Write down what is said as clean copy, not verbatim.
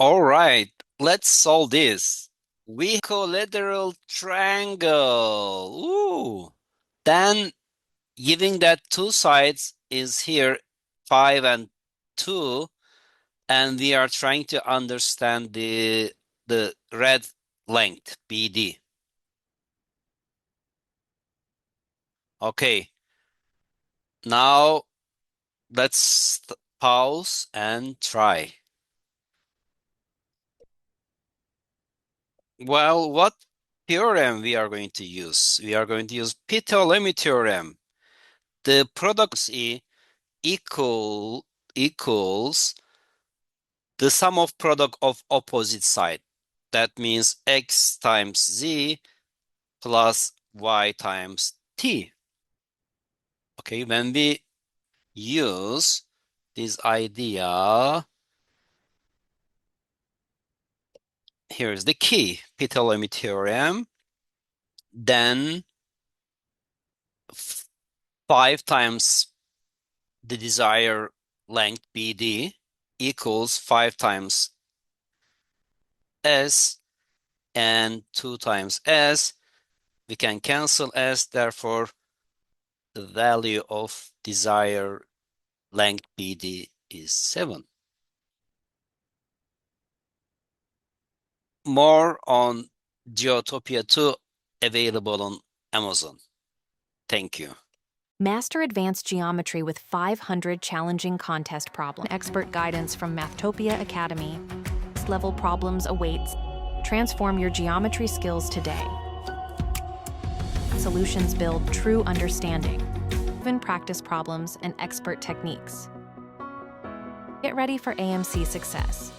All right, let's solve this. We equilateral triangle. Ooh. Then giving that two sides is here 5 and 2, and we are trying to understand the red length BD. Okay. Now let's pause and try. Well, what theorem we are going to use? We are going to use Ptolemy Theorem. The product E equals the sum of product of opposite side. That means x times z plus y times t. Okay, when we use this idea, here's the key, Ptolemy Theorem. Then 5 times the desired length BD equals 5 times S and 2 times S. We can cancel S, therefore the value of desired length BD is 7. More on GeoTopia 2 available on Amazon. Thank you. Master advanced geometry with 500 challenging contest problems. Expert guidance from Mathtopia Academy. Next-level problems awaits. Transform your geometry skills today. Solutions build true understanding. Proven practice problems and expert techniques. Get ready for AMC success.